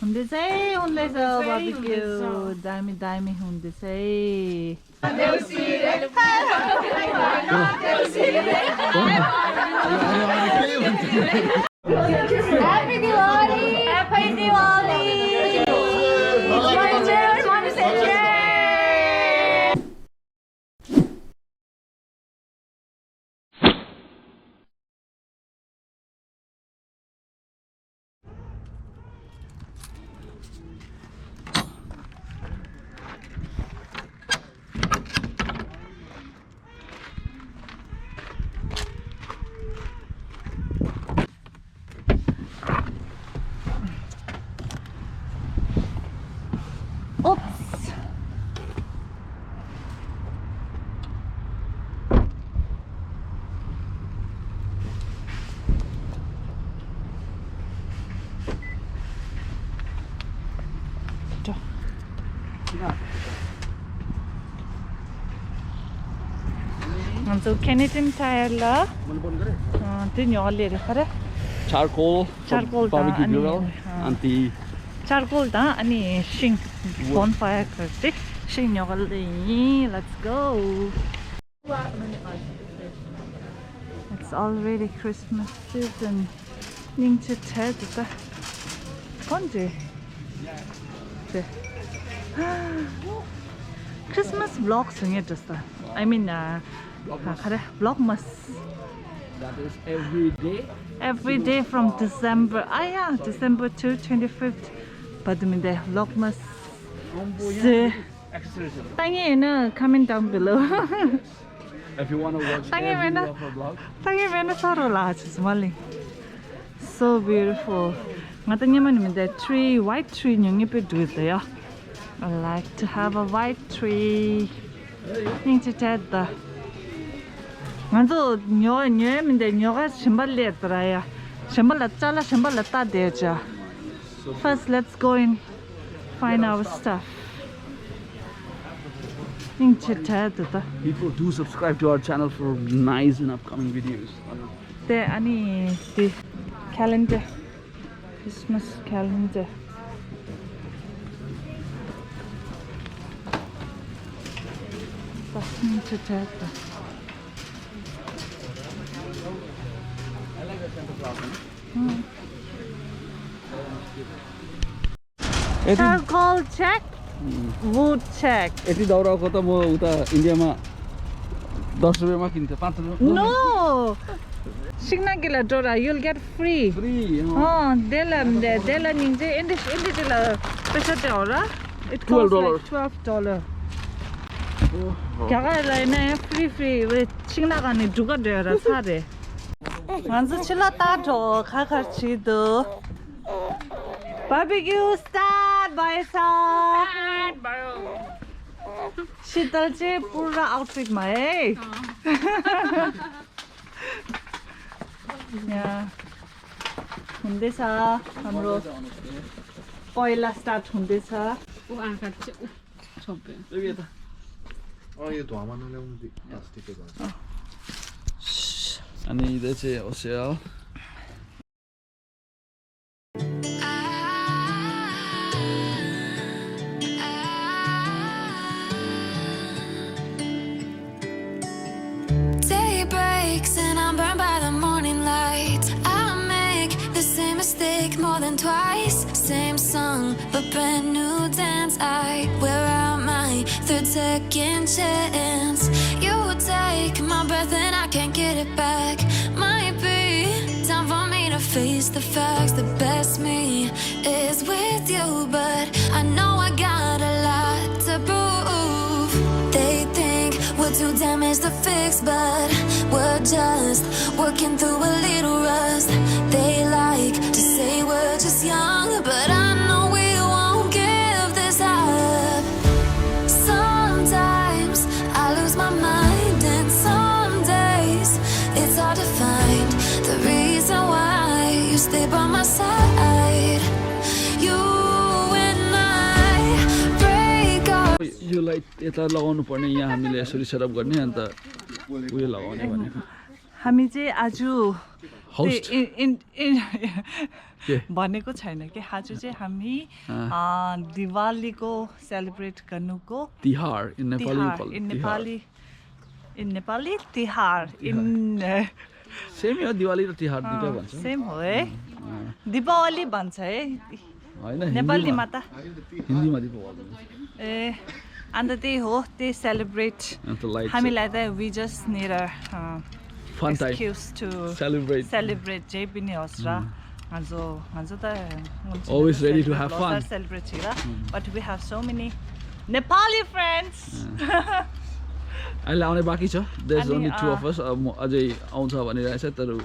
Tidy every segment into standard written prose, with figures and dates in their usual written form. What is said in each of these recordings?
हुँदैछ बारबेक्यू दामी दामी हुँदैछ Happy Diwali! Happy Diwali! Oops. So Canadian Tihar la. Tin yo le re. Charcoal barbecue grill and the charcoal da ani shing bonfire karte shing yo le. Let's go. It's already Christmas season. Ning che the ta. Konje. Christmas vlogs sing just I mean vlogmas. that is every day. Every day from December. Ah yeah, December to 25th. But I mean the vlogmas. Thank comment down below. If you want to watch every video of our vlog. So beautiful. The tree, white tree. I like to have a white tree. 먼저 녀가 신발이 했더라야. 신발을 잘라 신발을 따 대자. First let's go and find our stuff. People do subscribe to our channel for nice and upcoming videos. The calendar, Christmas calendar. Charcoal check, wood check. यति दौराको त म उता इन्डियामा 10 रुपैयाँमा किन्थे 5 रुपैयाँ. No, Signagila Dora, you'll get free. Free. Oh, Dela Ninja, in this it costs like $12. Free with Sinagani Duga Dera Sade. Manzuchilla Tato, Kakachido. Barbecue start by Shitalche Pura outfit my yeah. Hundesa, Hamro Poila start Hundesa. अनि चाहिँ होसेल Day breaks and I'm burned by the morning light. I make the same mistake more than twice. Same song, but brand new dance. I wear out my third second chance. You take my breath and I can't get it back. Might be time for me to face the facts. The best me is with you, but I know I got a lot to prove. They think we're too damaged to fix, but we're just working through a little rust. They like to say we're just young, but I know we won't give this up. Sometimes I lose my mind, and some days it's hard to find the reason why you stay by my side. You and I break up. यो light यता लगाउनु पर्ने यहाँ हामीले यसरी setup गर्ने अनि त उयो लगाउने भनेको हामी चाहिँ आज Host. के भनेको छैन कि आज चाहिँ हामी दिवालीको सेलिब्रेट गर्नुको Tihar in Nepali we call it in Tihar. Nepali Tihar in Same हो दिवाली र तिहार दुईटा भन्छ सेम हो है दीपावली भन्छ है हैन नेपालीमा त हिन्दीमा दिपावली ए अन्त त्यही हो त्यही सेलिब्रेट and the lights हामीलाई त we just need a fun time excuse to celebrate जे पनि होस् र आज त Always ready to have fun. celebrate but we have so many Nepali friends अहिले आउने बाँकी छ there's अनि, only two of us अझै आउँछ भनिरहेछ तर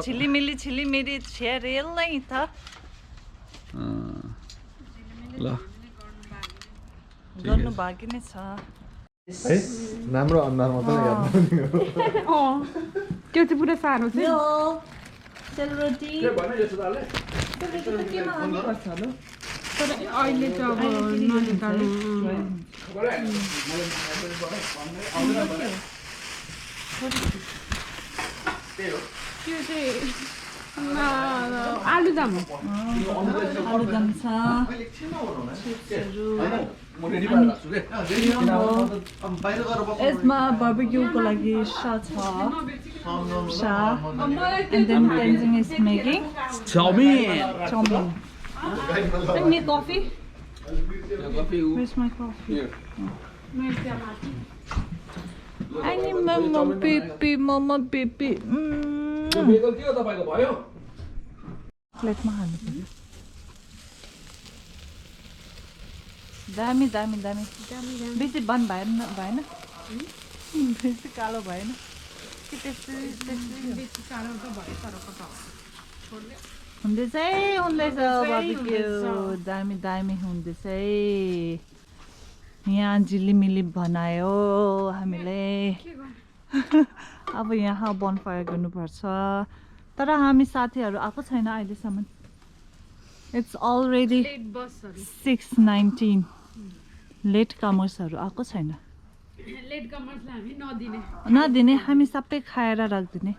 छिलिमिली छे रेल नै त ल गर्नु बाँकी नै छ है राम्रो अनुहार मात्रै याद गर्ने हो त्यो चाहिँ पुरा सानो छ सेलरोटी तर अहिले चाहिँ अब ननिकाल्नु त्यो चाहिँ आलुदम आलुदम छ यसमा बार्बिक्यूको लागि सा and then Tenzing is making chow mein need coffee where's my coffee I need mama pipi plate ma हाल्नु पर्यो दामी बेसी बन भएन बेसी कालो भएन कि त्यस्तै सानो त भयो तर कता हुँदैछ बार्बिक्यू दामी हुँदैछ यहाँ झिलिमिली बनायो हामीले अब यहाँ बनफायर गर्नुपर्छ तर हामी साथीहरू आएको छैन अहिलेसम्म इट्स अलरेडी 6:19 लेट कमर्सहरू आएको छैन लेट कमर्सलाई हामी नदिने हामी सबै खाएर राख्दिने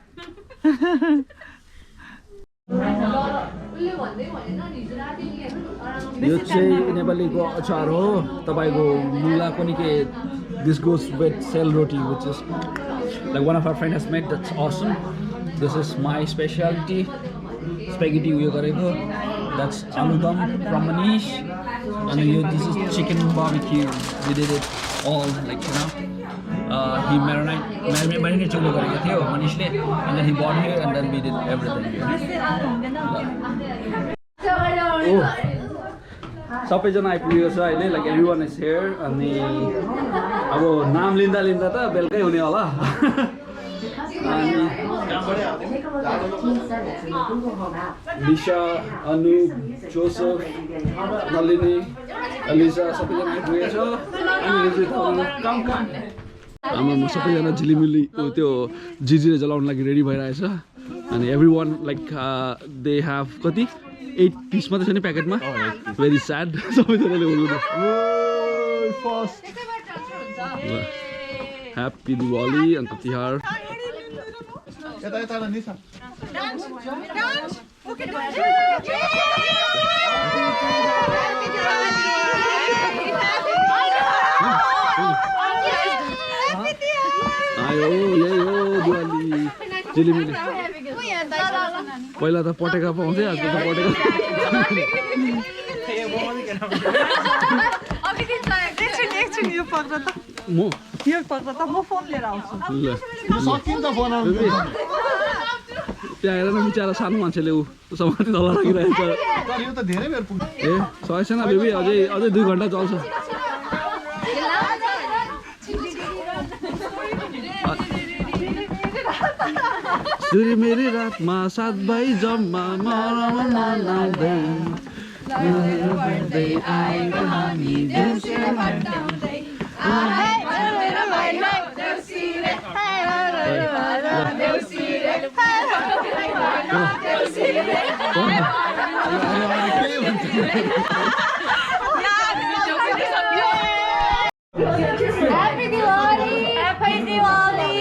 यो चाहिँ नेपालीको अचार हो तपाईको मुलाको नि के this goes with sel roti which is like one of our friend has made that's awesome this is my specialty spaghetti uyo गरेको that's aludam from Manish and this is chicken barbecue we did it all like you know he marinate चोलो गरेको थियो Manishले and then he bought here and then we did everything oh सबैजना आइपुगेको छ अहिले like everyone is here अनि अब नाम लिँदा त बेलुकै हुने होला निशा अनु जोसेफ नलिनी अलिजा सबैजना आइपुगेको छ आमामा सबैजना झिलिमिली त्यो जिजीले जलाउन लागि रेडी भइरहेछ अनि एभ्रिवान लाइक दे हेभ कति 8 पिस मात्रै छ नि प्याकेटमा भेरी स्याड सबैजनाले ह्याप्पी दिवाली अन्त तिहार आयो यही हो दिवाली झिलिमिली पहिला त पटेका पाउँथे आज त पटेका म फोन लिएर आउँछु त्यहाँ हेर न बिचरा सानो मान्छेले ऊ समाति तल राखिरहेको छ ए सकेन बेबी अझै 2 घन्टा चल्छ सुरी मेरी रातमा 7 भाइ जम्मा मनाउँदै Happy Diwali! Happy Diwali!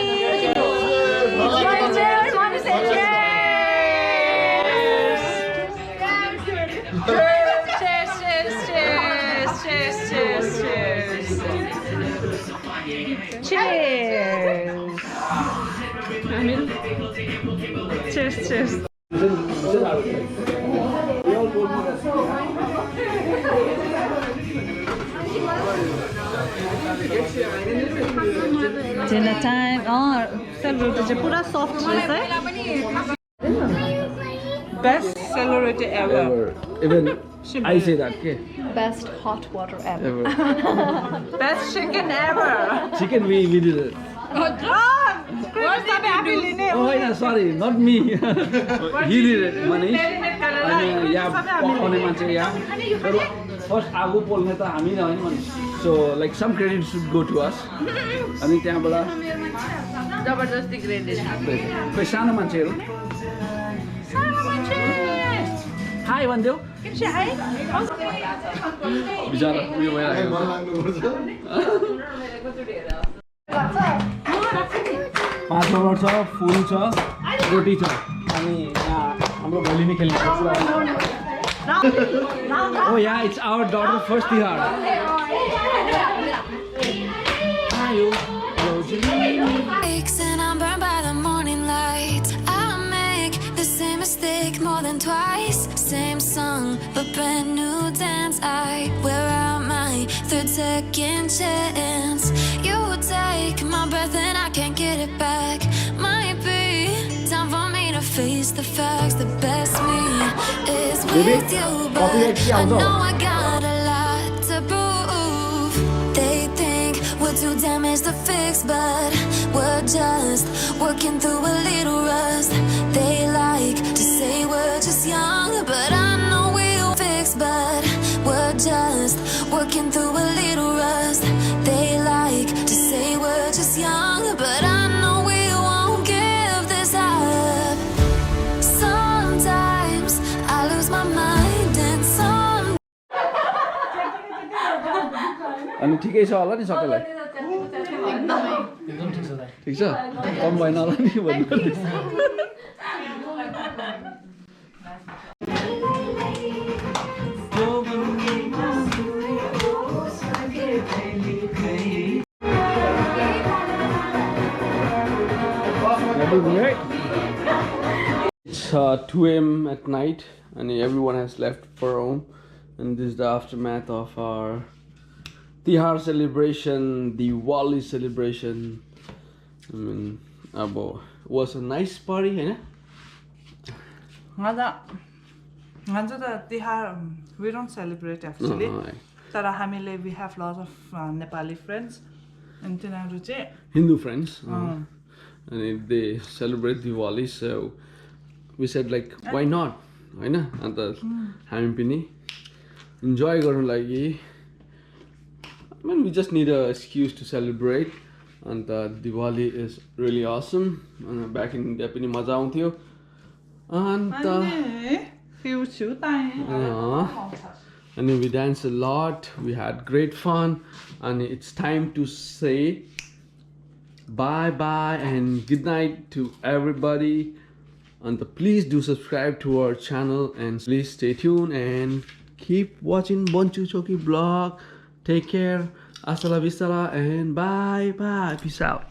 Cheers! Cheers, cheers. Dinner time. Oh, celebrate चाहिँ पुरा soft रहेछ है. Best celebrate ever. Even I say that, okay? Best hot water ever. Best chicken ever. Chicken, we did it. Oh, yeah, sorry, not me. He did it, Manish. And yeah, पकाउने मान्छे यहाँ. तर first आगो पोल्ने त हामी नै हो नि Manish. So like some credit should go to us. अनि त्यहाँबाट जबरजस्ती credit. कोही सानो मान्छेहरू. हाई भन्देऊ. बिचारा उयो भइरहेको पाँचवटा छ फुल छ रोटी छ अनि यहाँ हाम्रो भैलिनी खेल्ने Oh yeah, it's our daughter's first Tihar. Aches and I'm burned by the morning light. I make the same mistake more than twice. Same song, but brand new dance. I wear out my third second chance. You take my breath and I can't get it back. Might be time for me to face the facts. The best me is with you, but I know I got a lot to prove. They think we're too damaged to fix, but we're just working through a little rust. They like to say we're just young, but I know we'll fix, but we're just working through a little rust. They like to say we're just young, but I know we won't give this up. Sometimes I lose my mind and some. अनि ठिकै छ होला नि सबैलाई ठिक छ कम भएन होला नि भन्नु It's 2 a.m. at night and everyone has left for home, and this is the aftermath of our Tihar celebration, the Diwali celebration. I mean, it was a nice party, you know? Tihar, we don't celebrate actually. Tara हामीले we have lots of Nepali friends and तिनीहरु चाहिँ Hindu friends. And they celebrate Diwali, so we said like, why not? Right? And the हामी enjoy गर्नु लागि. I mean, we just need an excuse to celebrate, and Diwali is really awesome. And back in India, पनि मजा आउँथ्यो. And and we danced a lot. We had great fun, and it's time to say bye bye and good night to everybody. And please do subscribe to our channel and please stay tuned and keep watching Bonchu Choki vlog. Take care. Hasta la vista and bye bye. Peace out.